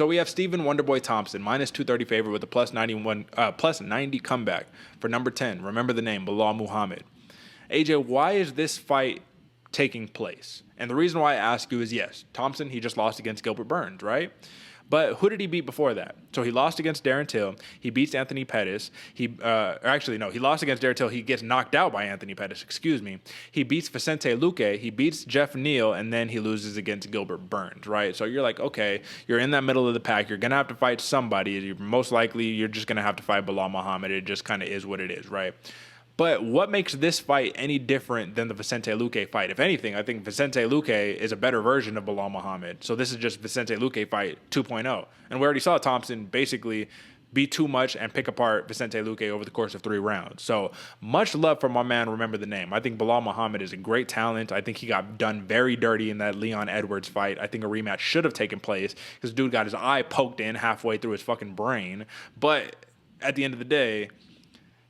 So we have Stephen Wonderboy Thompson, minus 230 favorite with a plus 90 comeback for number 10. Remember the name, Belal Muhammad. AJ, why is this fight taking place? And the reason why I ask you is, yes, Thompson, he just lost against Gilbert Burns, right? But who did he beat before that? So he lost against Darren Till. He beats Anthony Pettis. He lost against Darren Till. He gets knocked out by Anthony Pettis, He beats Vicente Luque. He beats Jeff Neal, and then he loses against Gilbert Burns, right? So you're like, okay, you're in that middle of the pack. You're going to have to fight somebody. Most likely, you're just going to have to fight Belal Muhammad. It just kind of is what it is, right? But what makes this fight any different than the Vicente Luque fight? If anything, I think Vicente Luque is a better version of Belal Muhammad. So this is just Vicente Luque fight 2.0. And we already saw Thompson basically be too much and pick apart Vicente Luque over the course of 3 rounds. So much love for my man, remember the name. I think Belal Muhammad is a great talent. I think he got done very dirty in that Leon Edwards fight. I think a rematch should have taken place because dude got his eye poked in halfway through his fucking brain. But at the end of the day,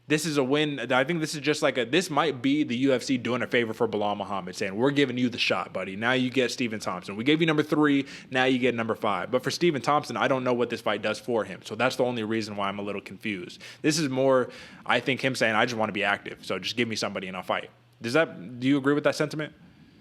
this is a win. I think this is just this might be the UFC doing a favor for Belal Muhammad, saying, we're giving you the shot, buddy. Now you get Stephen Thompson. We gave you number 3. Now you get number 5. But for Stephen Thompson, I don't know what this fight does for him. So that's the only reason why I'm a little confused. This is more, I think, him saying, I just want to be active. So just give me somebody and I'll fight. Do you agree with that sentiment?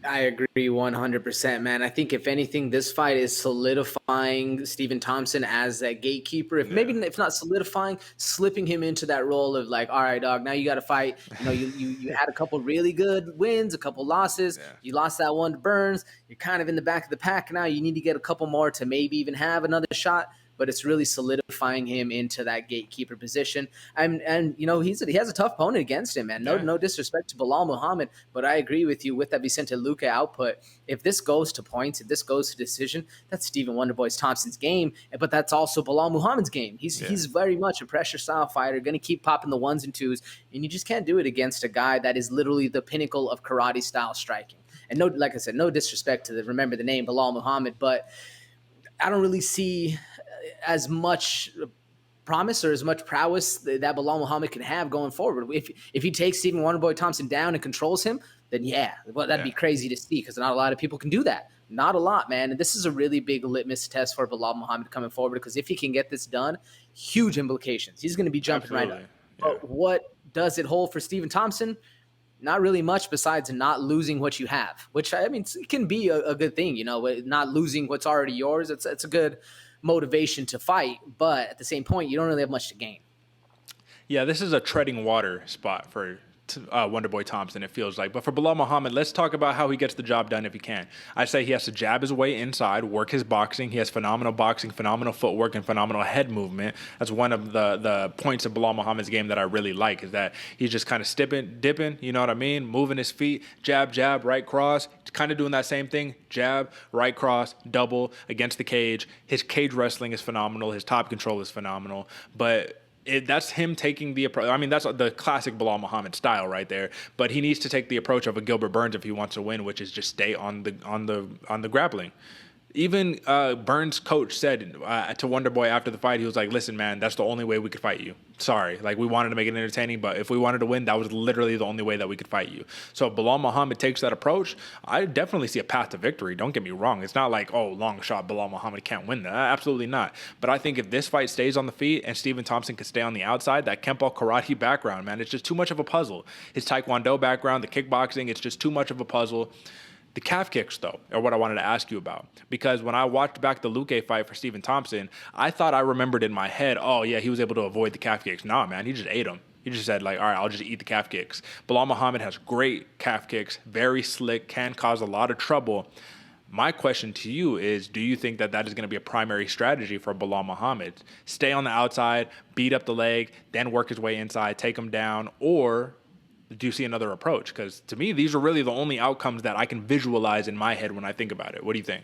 I agree 100%, man. I think if anything, this fight is solidifying Stephen Thompson as that gatekeeper. If not solidifying, slipping him into that role of like, all right, dog, now you got to fight. You know, you had a couple really good wins, a couple losses. Yeah. You lost that one to Burns. You're kind of in the back of the pack now. You need to get a couple more to maybe even have another shot. But it's really solidifying him into that gatekeeper position. And you know, he has a tough opponent against him, man. No disrespect to Belal Muhammad, but I agree with you with that Vicente Luque output. If this goes to points, if this goes to decision, that's Stephen Wonderboy Thompson's game, but that's also Belal Muhammad's game. He's very much a pressure style fighter, going to keep popping the 1s and 2s, and you just can't do it against a guy that is literally the pinnacle of karate style striking. And like I said, no disrespect to remember the name Belal Muhammad, but I don't really see as much promise or as much prowess that Belal Muhammad can have going forward. If he takes Stephen Wonderboy Thompson down and controls him, then that'd be crazy to see because not a lot of people can do that. Not a lot, man. And this is a really big litmus test for Belal Muhammad coming forward because if he can get this done, huge implications. He's going to be jumping right up. Yeah. But what does it hold for Stephen Thompson? Not really much besides not losing what you have, which I mean, it can be a good thing, you know, not losing what's already yours. It's a good motivation to fight, but at the same point, you don't really have much to gain. Yeah, this is a treading water spot for Wonderboy Thompson, it feels like. But for Belal Muhammad, let's talk about how he gets the job done if he can. I say he has to jab his way inside, work his boxing. He has phenomenal boxing, phenomenal footwork, and phenomenal head movement. That's one of the points of Belal Muhammad's game that I really like, is that he's just kind of dipping, you know what I mean? Moving his feet, jab, right cross, kind of doing that same thing, jab, right cross, double against the cage. His cage wrestling is phenomenal. His top control is phenomenal. But that's him taking the approach. I mean, that's the classic Belal Muhammad style right there. But he needs to take the approach of a Gilbert Burns if he wants to win, which is just stay on the grappling. Even Burns' coach said to Wonderboy after the fight, he was like, listen, man, that's the only way we could fight you. Sorry. Like, we wanted to make it entertaining, but if we wanted to win, that was literally the only way that we could fight you. So if Belal Muhammad takes that approach, I definitely see a path to victory. Don't get me wrong. It's not like, oh, long shot, Belal Muhammad can't win that. Absolutely not. But I think if this fight stays on the feet and Stephen Thompson could stay on the outside, that Kempo karate background, man, it's just too much of a puzzle. His Taekwondo background, the kickboxing, it's just too much of a puzzle. The calf kicks, though, are what I wanted to ask you about. Because when I watched back the Luque fight for Stephen Thompson, I thought I remembered in my head, oh, yeah, he was able to avoid the calf kicks. Nah, man, he just ate them. He just said, like, all right, I'll just eat the calf kicks. Belal Muhammad has great calf kicks, very slick, can cause a lot of trouble. My question to you is, do you think that is going to be a primary strategy for Belal Muhammad? Stay on the outside, beat up the leg, then work his way inside, take him down, or do you see another approach? Because to me, these are really the only outcomes that I can visualize in my head when I think about it. What do you think?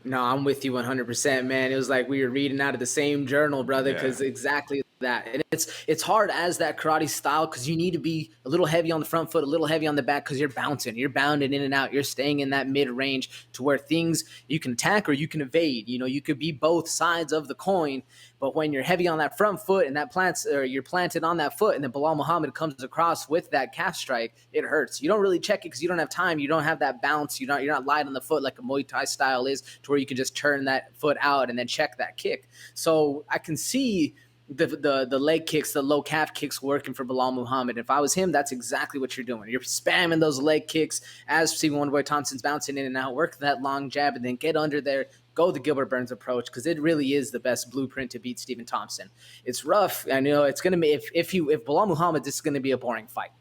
No, I'm with you 100%, man. It was like we were reading out of the same journal, brother, because exactly that. And it's hard as that karate style because you need to be a little heavy on the front foot, a little heavy on the back because you're bouncing, you're bounding in and out, you're staying in that mid range to where things you can attack or you can evade. You know, you could be both sides of the coin. But when you're heavy on that front foot and that plants, or you're planted on that foot, and then Belal Muhammad comes across with that calf strike, it hurts. You don't really check it because you don't have time. You don't have that bounce. You're not light on the foot like a Muay Thai style is, to where you can just turn that foot out and then check that kick. So I can see the leg kicks, the low calf kicks working for Belal Muhammad. If I was him, that's exactly what you're doing. You're spamming those leg kicks as Stephen Wonderboy Thompson's bouncing in and out, work that long jab, and then get under there. Go the Gilbert Burns approach because it really is the best blueprint to beat Stephen Thompson. It's rough. I know it's going to be if Belal Muhammad, this is going to be a boring fight.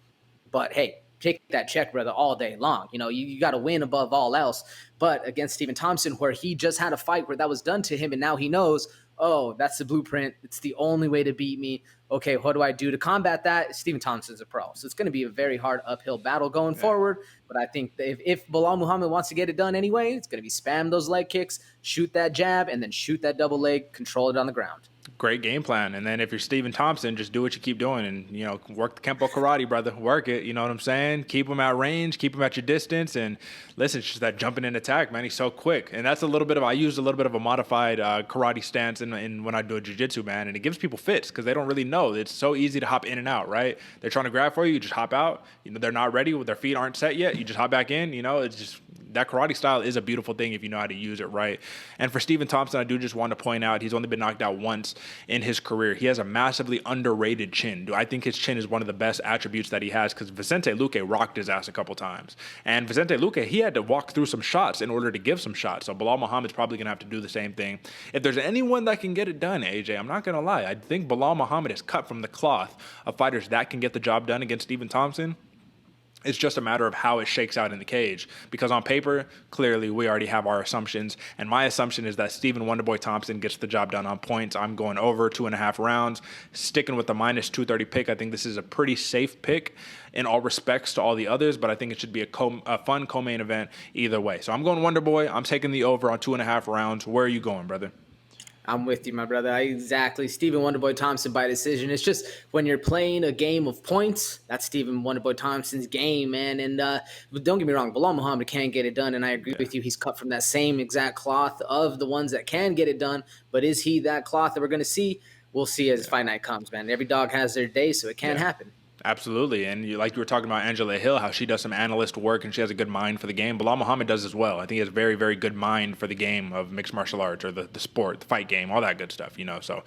But hey, take that check, brother, all day long. You know, you got to win above all else. But against Stephen Thompson, where he just had a fight where that was done to him, and now he knows, oh, that's the blueprint. It's the only way to beat me. Okay, what do I do to combat that? Stephen Thompson's a pro. So it's going to be a very hard uphill battle going forward. But I think that if Belal Muhammad wants to get it done anyway, it's going to be spam those leg kicks, shoot that jab, and then shoot that double leg, control it on the ground. Great game plan. And then if you're Stephen Thompson, just do what you keep doing and, you know, work the Kempo karate, brother. Work it. You know what I'm saying? Keep him at range, keep him at your distance. And listen, it's just that jumping in attack, man. He's so quick. And that's I used a little bit of a modified karate stance in when I do a jiu-jitsu, man. And it gives people fits because they don't really know. It's so easy to hop in and out, right? They're trying to grab for you. You just hop out. You know, they're not ready. Their feet aren't set yet. You just hop back in. You know, it's just that karate style is a beautiful thing if you know how to use it right. And for Stephen Thompson, I do just want to point out he's only been knocked out once in his career. He has a massively underrated chin. I think his chin is one of the best attributes that he has because Vicente Luque rocked his ass a couple times. And Vicente Luque, he had to walk through some shots in order to give some shots. So Belal Muhammad's probably going to have to do the same thing. If there's anyone that can get it done, AJ, I'm not going to lie. I think Belal Muhammad is cut from the cloth of fighters that can get the job done against Stephen Thompson. It's just a matter of how it shakes out in the cage. Because on paper, clearly, we already have our assumptions. And my assumption is that Stephen Wonderboy Thompson gets the job done on points. I'm going over 2.5 rounds, sticking with the minus 230 pick. I think this is a pretty safe pick in all respects to all the others, but I think it should be a fun co-main event either way. So I'm going Wonderboy. I'm taking the over on 2.5 rounds. Where are you going, brother? I'm with you, my brother. Exactly. Stephen Wonderboy Thompson by decision. It's just when you're playing a game of points, that's Stephen Wonderboy Thompson's game, man. And don't get me wrong, Belal Muhammad can get it done, and I agree with you. He's cut from that same exact cloth of the ones that can get it done. But is he that cloth that we're going to see? We'll see as fight night comes, man. Every dog has their day, so it can happen. Absolutely. And you were talking about Angela Hill, how she does some analyst work and she has a good mind for the game. Belal Muhammad does as well. I think he has a very, very good mind for the game of mixed martial arts or the sport, the fight game, all that good stuff, you know. So